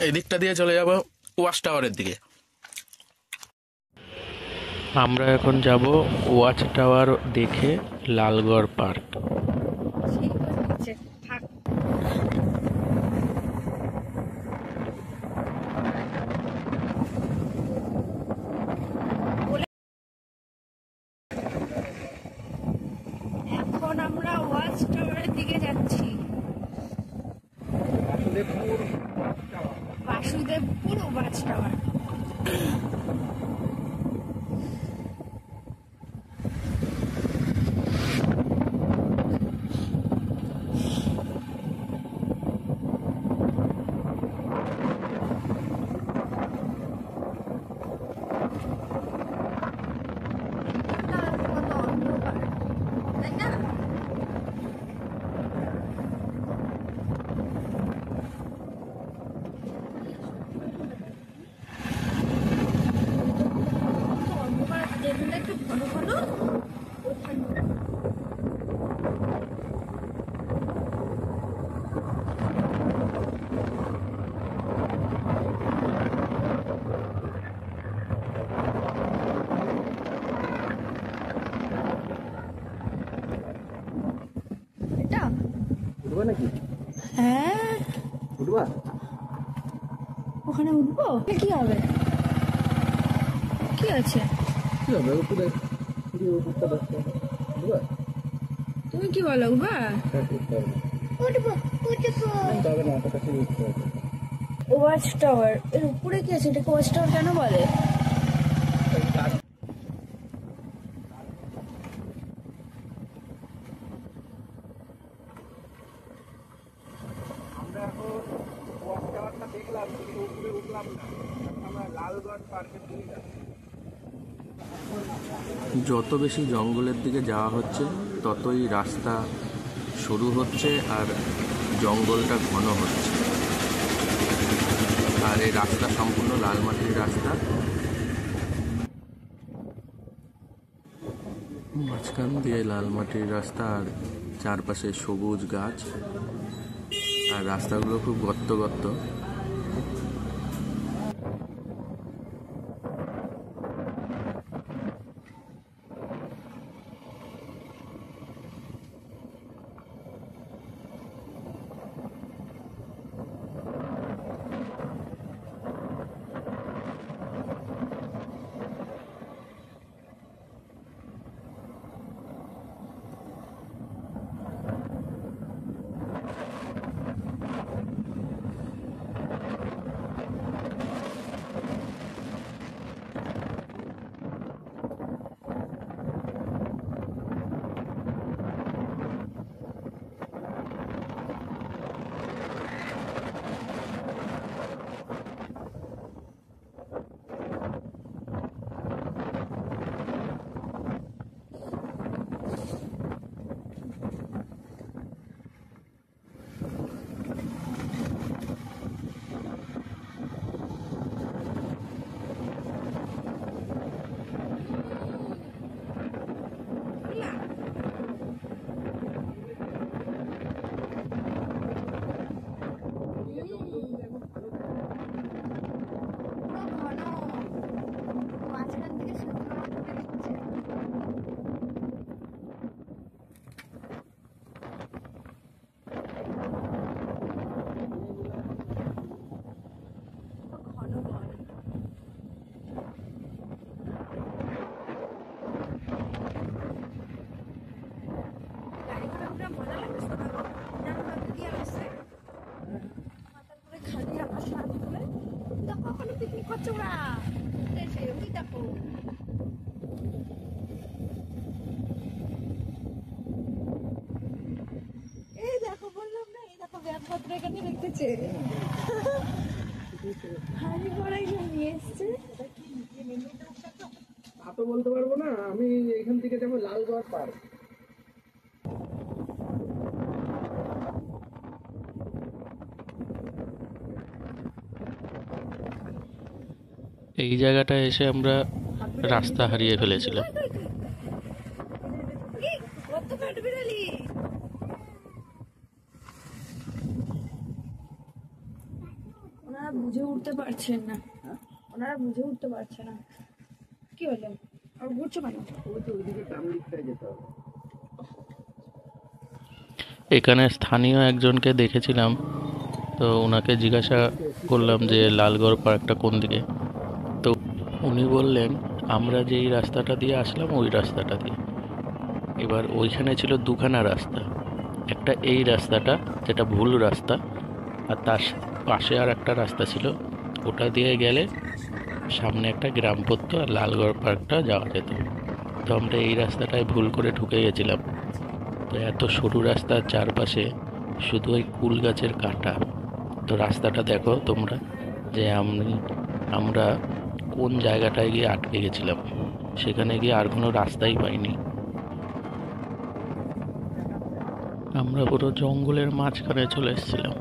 এই দিকটা দিয়ে চলে যাব ওয়াচ টাওয়ারের দিকে। আমরা এখন যাব ওয়াচ টাওয়ার দেখে লালগড় পার্ক। এখন আমরা ওয়াচ টাওয়ারের দিকে যাচ্ছি। Basudebpur watch tower. হ্যাঁ, ওখানে উঠবো? কি হবে? কি আছে? তুমি কি বলো, উঠবা? ওয়াচ টাওয়ার এর উপরে কি আছে? এটাকে ওয়াচ টাওয়ার কেন বলে? যত বেশি জঙ্গলের দিকে যাওয়া হচ্ছে ততই রাস্তা শুরু হচ্ছে আর জঙ্গলটা ঘন হচ্ছে। আর এই রাস্তা সম্পূর্ণ লাল মাটির রাস্তা। মাঝখান দিয়ে লাল মাটির রাস্তা আর চারপাশে সবুজ গাছ, আর রাস্তাগুলো খুব গর্ত গর্ত। বলতে পারবো না, আমি এখান থেকে যাবো লালগড় পার্ক। এই জায়গাটায় এসে আমরা রাস্তা হারিয়ে ফেলেছিলাম। ওনারা বুঝে উঠতে পারছেন না, ওনারা বুঝে উঠতে পারছে না। কি হলো, আর ঘুরছো কেন? এখানে স্থানীয় একজনকে দেখেছিলাম, তো ওনাকে জিজ্ঞাসা করলাম যে লালগড় পার্কটা কোন দিকে। তো উনি বললেন আমরা যেই রাস্তাটা দিয়ে আসলাম ওই রাস্তাটা দিয়ে। এবার ওইখানে ছিল দুখানা রাস্তা, একটা এই রাস্তাটা যেটা ভুল রাস্তা, আর তার পাশে আর একটা রাস্তা ছিল, ওটা দিয়ে গেলে সামনে একটা গ্রাম পড়তো আর লালগড় পার্কটা যাওয়া যেত। তো আমরা এই রাস্তাটায় ভুল করে ঢুকে গেছিলাম। তো এত সরু রাস্তার চারপাশে শুধু ওই কুল গাছের কাঁটা। তো রাস্তাটা দেখো তোমরা, যে আমরা কোন জায়গাটায় গিয়ে আটকে গেছিলাম, সেখানে গিয়ে আর কোনো রাস্তাই পাইনি। আমরা পুরো জঙ্গলের মাঝখানে চলে এসেছিলাম।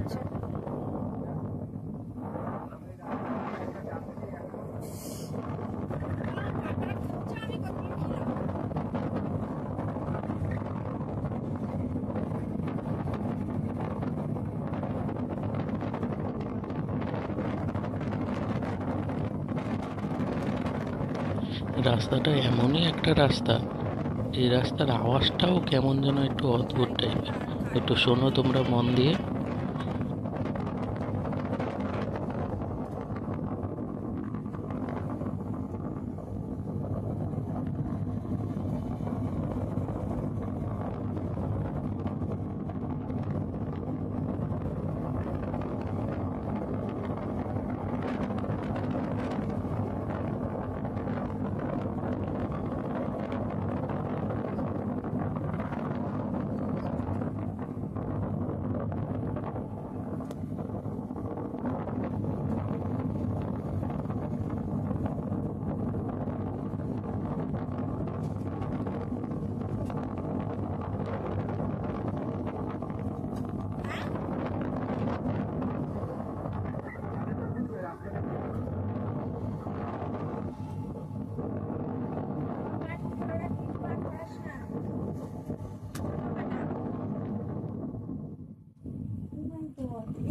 রাস্তাটা এমনই একটা রাস্তা, এই রাস্তার আওয়াজটাও কেমন যেন একটু অদ্ভুত টাইপের। একটু শোনো তোমরা মন দিয়ে।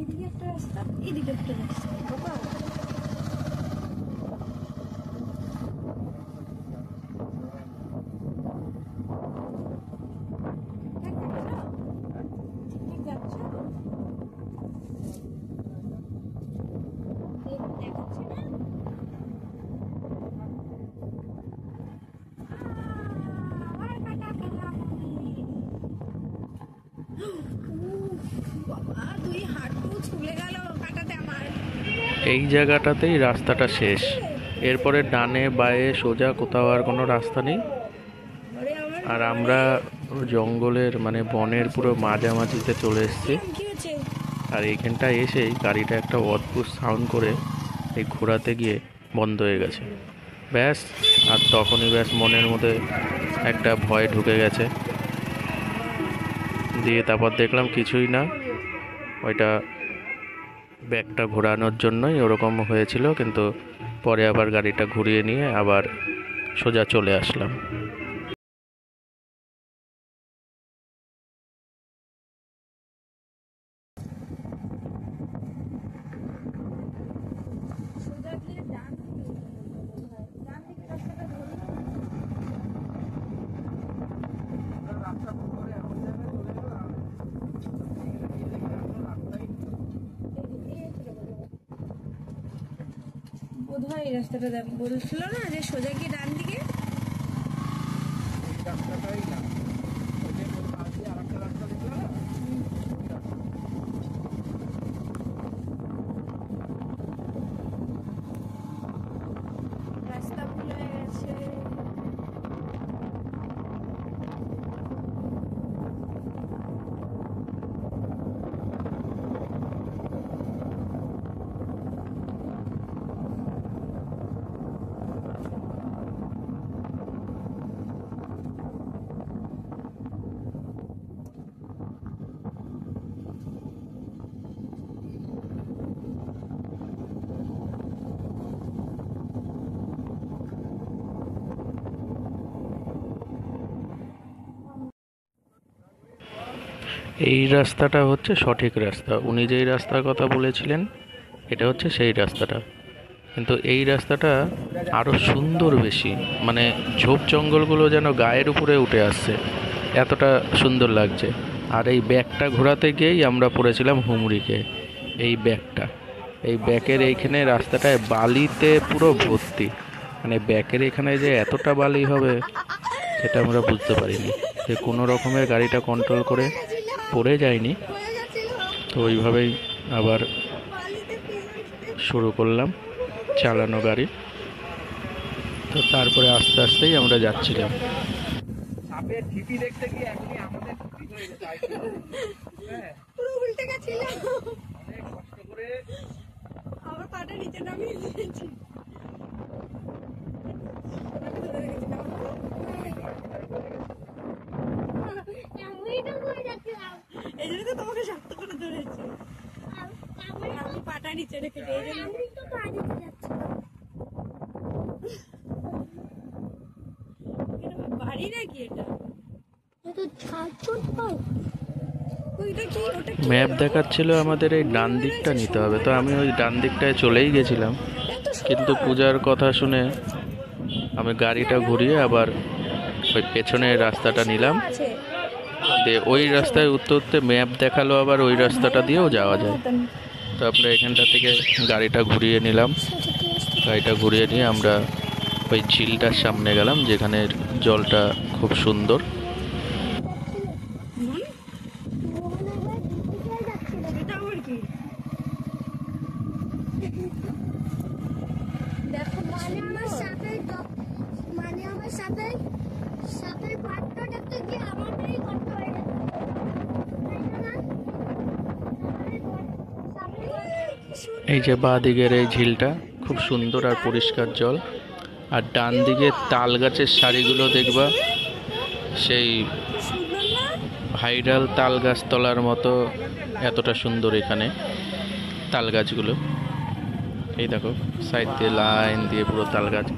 এদিকে একটা রাস্তা, এদিকে একটা রাস্তা, বাবা। ঠিক যাচ্ছ? দেখাচ্ছে না? আবার কাটা খেলাম। বাবা, তুই হাঁটু ছুলে গেল কাটাতে আমার। এই জায়গাটাতেই রাস্তাটা শেষ, এরপরে ডানে বায়ে সোজা কোথাও আর কোনো রাস্তা নেই। ওরে আমার আর আমরা জঙ্গলের মানে বনের পুরো মাঝামাঝিতে চলে এসেছি। কি হচ্ছে? আর এইখানটা এসেই গাড়িটা একটা অদ্ভুত সাউন্ড করে এই ঘোরাতে গিয়ে বন্ধ হয়ে গেছে। ব্যাস, আর তখনই ব্যাস মনের মধ্যে একটা ভয় ঢুকে গেছে। দিয়ে তারপর দেখলাম কিছুই না, ওইটা ব্যাগটা ঘোরানোর জন্যই ওরকম হয়েছিল, কিন্তু পরে আবার গাড়িটা ঘুরিয়ে নিয়ে আবার সোজা চলে আসলাম। সোজা গিয়ে ডান দিকে ডান দিকে রাস্তাটা ধরুন। বোধহয় এই রাস্তাটা বলছিল না যে সোজা গিয়ে ডান দিকে। রাস্তা ভুল হয়ে গেছে। এই রাস্তাটা হচ্ছে সঠিক রাস্তা, উনি যেই রাস্তার কথা বলেছিলেন এটা হচ্ছে সেই রাস্তাটা। কিন্তু এই রাস্তাটা আরও সুন্দর বেশি, মানে ঝোপ জঙ্গলগুলো যেন গায়ের উপরে উঠে আসছে, এতটা সুন্দর লাগছে। আর এই ব্যাগটা ঘোরাতে গিয়েই আমরা পড়েছিলাম হুমড়িকে। এই ব্যাকের এইখানে রাস্তাটায় বালিতে পুরো ভর্তি, মানে ব্যাকের এখানে যে এতটা বালি হবে সেটা আমরা বুঝতে পারিনি। যে কোনো রকমের গাড়িটা কন্ট্রোল করে পড়ে যায়নি, তো ওইভাবেই আবার শুরু করলাম চালানো গাড়ি। তো তারপরে আস্তে আস্তেই আমরা যাচ্ছিলাম। সাপের ঢিপি দেখতে গিয়ে এখনই আমাদের ঠিক হয়ে গেছে হ্যাঁ, পুরো উল্টে গেছিলাম, অনেক কষ্ট করে আমার পাটা নিচে নামিয়ে দিয়েছি। এই জন্য তো তোমাকে শক্ত করে ধরেছি, আমি পাটা নিচে রেখে দিই। এই জন্য এটা বাড়ি নাকি? এটা ওইটা কি? ওটা কি? ম্যাপ দেখাচ্ছিল আমাদের এই ডান দিকটা নিতে হবে, তো আমি ওই ডান দিকটায় চলেই গেছিলাম। কিন্তু পূজার কথা শুনে আমি গাড়িটা ঘুরিয়ে আবার ওই পেছনের রাস্তাটা নিলাম। আছে দিয়ে ওই রাস্তায় উঠতে উঠতে ম্যাপ দেখালো আবার ওই রাস্তাটা দিয়েও যাওয়া যায়। তো আমরা এখানটা থেকে গাড়িটা ঘুরিয়ে নিলাম। গাড়িটা ঘুরিয়ে নিয়ে আমরা ওই ঝিলটার সামনে গেলাম, যেখানে জলটা খুব সুন্দর। এটা আবার কি? দেখো সাপের পাটটা দেখতে গিয়ে আমাদেরই করতে হয়ে গেছে, এই যে বাঁ দিকের এই ঝিলটা খুব সুন্দর আর পরিষ্কার জল, আর ডান দিকে তাল গাছের সারিগুলো দেখবা সেই ভাইরাল তাল গাছ তলার মতো, এতটা সুন্দর এখানে তাল গাছগুলো। এই দেখো সাইড দিয়ে লাইন দিয়ে পুরো তাল গাছ।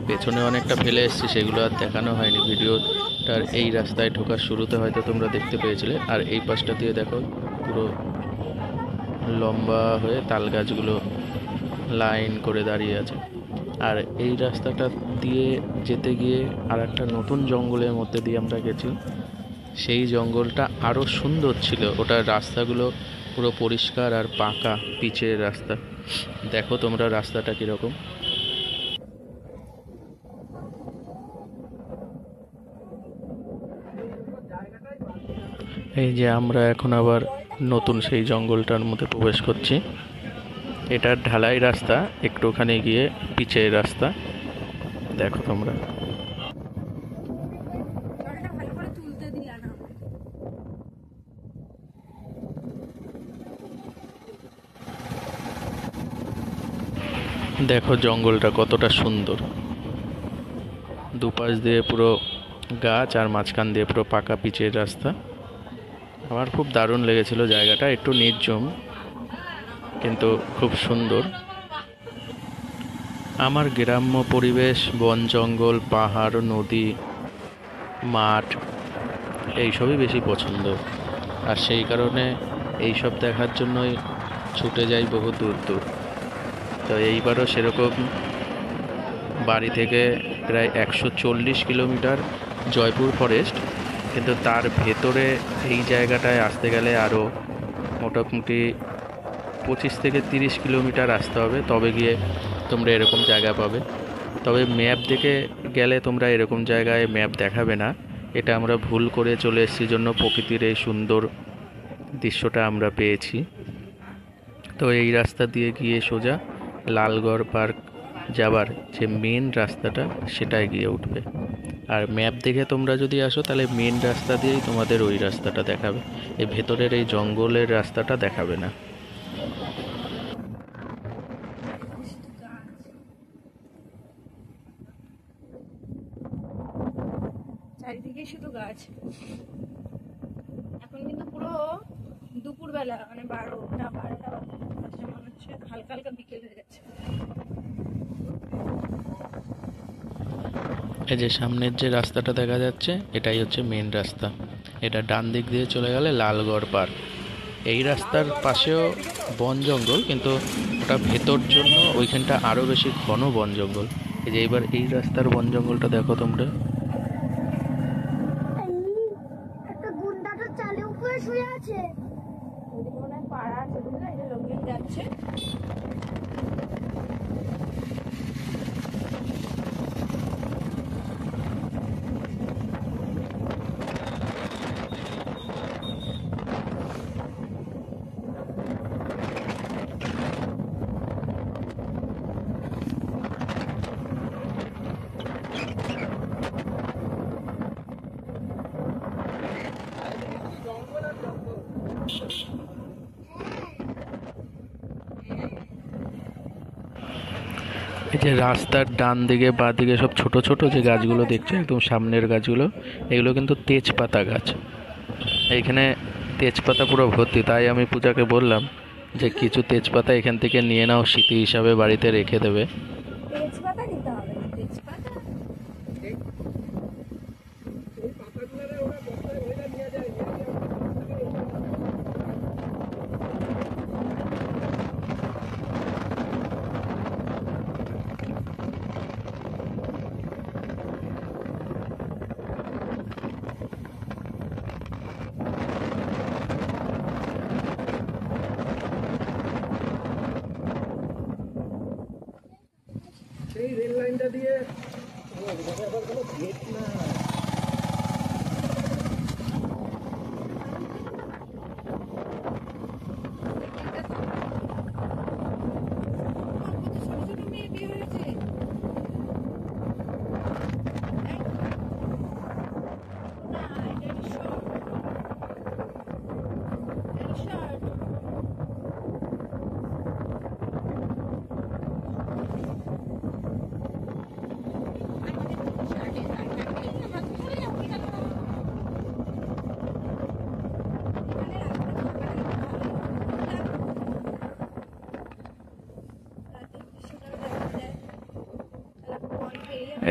পেছনে অনেকটা ফেলে এসেছি, সেগুলো আর দেখানো হয়নি ভিডিওটার। এই রাস্তায় ঢোকার শুরুতে হয়তো তোমরা দেখতে পেয়েছিলে। আর এই পাশটা দিয়ে দেখো পুরো লম্বা হয়ে তাল গাছগুলো লাইন করে দাঁড়িয়ে আছে। আর এই রাস্তাটা দিয়ে যেতে গিয়ে আর একটা নতুন জঙ্গলের মধ্যে দিয়ে আমরা গেছি। সেই জঙ্গলটা আরও সুন্দর ছিল, ওটার রাস্তাগুলো পুরো পরিষ্কার আর পাকা পিচের রাস্তা। দেখো তোমরা রাস্তাটা কীরকম। এই যে আমরা এখন আবার নতুন সেই জঙ্গলটার মধ্যে প্রবেশ করছি। এটা ঢালাই রাস্তা, একটুখানি গিয়ে পিচের রাস্তা। দেখো তোমরা। জলটা ভালো করে তুলতে দিলা না। দেখো জঙ্গলটা কতটা সুন্দর, দুপাশ দিয়ে পুরো গাছ আর মাঝখান দিয়ে পুরো পাকা পিচের রাস্তা। আমার খুব দারুণ লেগেছিল জায়গাটা, একটু নির্জন কিন্তু খুব সুন্দর। আমার গ্রাম্য পরিবেশ, বন জঙ্গল, পাহাড়, নদী, মাঠ এইসবই বেশি পছন্দ। আর সেই কারণে এইসব দেখার জন্যই ছুটে যাই বহু দূর দূর। তো এইবারও সেরকম বাড়ি থেকে প্রায় 140 কিলোমিটার জয়পুর ফরেস্ট, কিন্তু তার ভেতরে এই জায়গাটায় আসতে গেলে আরও মোটামুটি 25 থেকে 30 কিলোমিটার আসতে হবে, তবে গিয়ে তোমরা এরকম জায়গা পাবে। তবে ম্যাপ দেখে গেলে তোমরা এরকম জায়গায় ম্যাপ দেখাবে না। এটা আমরা ভুল করে চলে এসেছি জন্য প্রকৃতির এই সুন্দর দৃশ্যটা আমরা পেয়েছি। তো এই রাস্তা দিয়ে গিয়ে সোজা লালগড় পার্ক যাবার যে মেন রাস্তাটা সেটাই গিয়ে উঠবে। আর ম্যাপ দেখে তোমরা যদি আসো তাহলে মেন রাস্তা দিয়েই তোমাদের ওই রাস্তাটা দেখাবে, এই ভেতরের এই জঙ্গলের রাস্তাটা দেখাবে না। চারিদিকে শুধু গাছ। এখন কিন্তু পুরো দুপুরবেলা, মানে 12টা 12টা বাজে, মনে হচ্ছে হালকা হালকা বিকেল হয়ে যাচ্ছে। এই যে সামনের যে রাস্তাটা দেখা যাচ্ছে এটাই হচ্ছে মেন রাস্তা। এটা ডান দিক দিয়ে চলে গেলে লালগড় পার্ক। এই রাস্তার পাশেও বন জঙ্গল, কিন্তু ওটা ভেতর জন্য ওইখানটা আরও বেশি ঘন বন জঙ্গল। এই যে এবার এই রাস্তার বন জঙ্গলটা দেখো তোমরা। একটা গুন্ডা তো চালের উপরে শুয়ে আছে। ওদিকে মনে হয় পাড়া আছে, বুঝলে, এই যে লোকজন যাচ্ছে। এই যে রাস্তার ডান দিকে বা দিকে সব ছোট ছোট যে গাছগুলো দেখছো, একদম সামনের গাছগুলো, এগুলো কিন্তু তেজপাতা গাছ। এইখানে তেজপাতা পুরো ভর্তি। তাই আমি পূজাকে বললাম যে কিছু তেজপাতা এখান থেকে নিয়ে নাও, স্মৃতি হিসাবে বাড়িতে রেখে দেবে। তেজপাতা নিতে হবে না, তেজপাতা এই পাতাগুলো ওরা বস্তায় ভরে নিয়ে যায়, সেই রেল লাইনটা দিয়ে কোনো গেট না। ছোট ছোট মেয়ে বিয়ে হয়েছে। না, এটা রিসর্ট। রিসর্ট।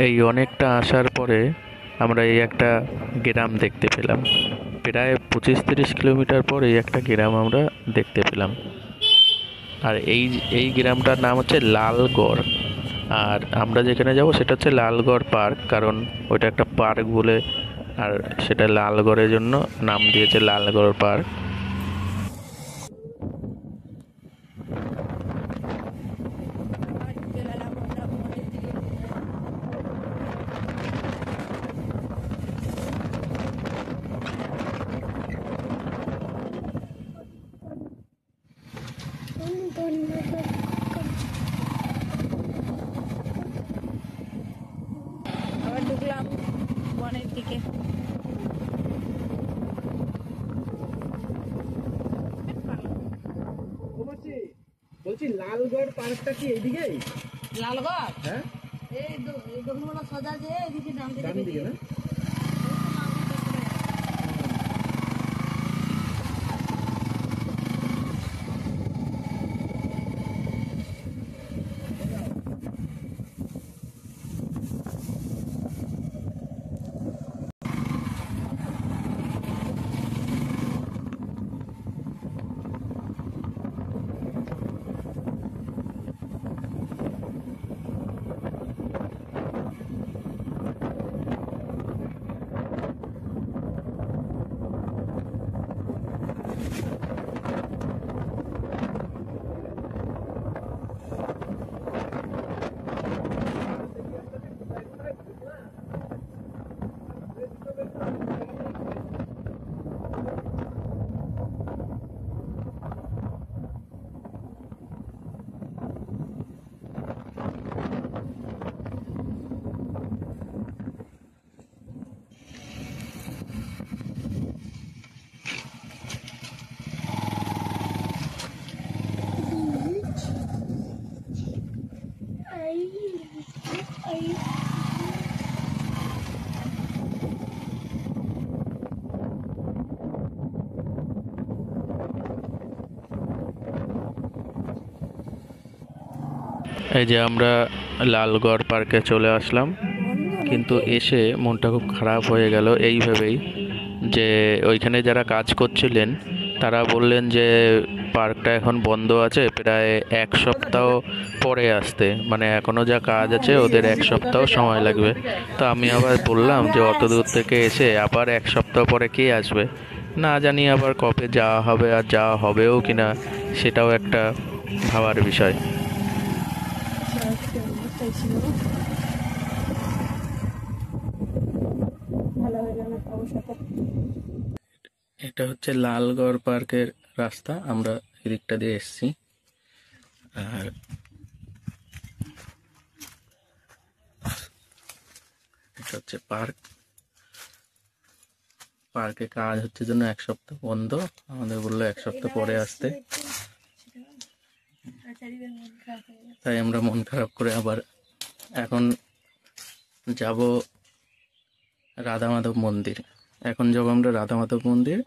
এই অনেকটা আসার পরে আমরা এই একটা গ্রাম দেখতে পেলাম। প্রায় 25-30 কিলোমিটার পর এই একটা গ্রাম আমরা দেখতে পেলাম। আর এই গ্রামটার নাম হচ্ছে লালগড়। আর আমরা যেখানে যাব সেটা হচ্ছে লালগড় পার্ক, কারণ ওইটা একটা পার্ক বলে, আর সেটা লালগড়ের জন্য নাম দিয়েছে লালগড় পার্ক। আবার ঢুকলাম বনের দিকে। বলছি লালগড় পার্কটা কি এইদিকেই? লালগড় হ্যাঁ, এই দক্ষিণবঙ্গ সোজা যে এদিকে ডান ডান দিকে না? এই যে আমরা লালগড় পার্কে চলে আসলাম, কিন্তু এসে মনটা খুব খারাপ হয়ে গেল এই ভেবেই যে ওইখানে যারা কাজ করছিলেন তারা বললেন যে পার্কটা এখন বন্ধ আছে প্রায় 1 সপ্তাহ পরে আসতে, মানে এখনো যা কাজ আছে ওদের 1 সপ্তাহ সময় লাগবে। তো আমি আবার বললাম যে অত দূর থেকে এসে আবার 1 সপ্তাহ পরে কে আসবে, না জানি আবার কবে যাওয়া হবে আর যাওয়া হবেও কিনা, সেটাও একটা ভাবার বিষয়। এটা হচ্ছে লালগড় পার্কের রাস্তা, আমরা এদিকটা দিয়ে এসেছি। আর এটা হচ্ছে পার্ক, পার্কে কাজ হচ্ছে জন্য 1 সপ্তাহ বন্ধ, আমাদের বললো 1 সপ্তাহ পরে আসতে। তাই আমরা মন খারাপ করে আবার এখন যাব রাধা মাধব মন্দির। এখন যাবো আমরা রাধা মাধব মন্দির।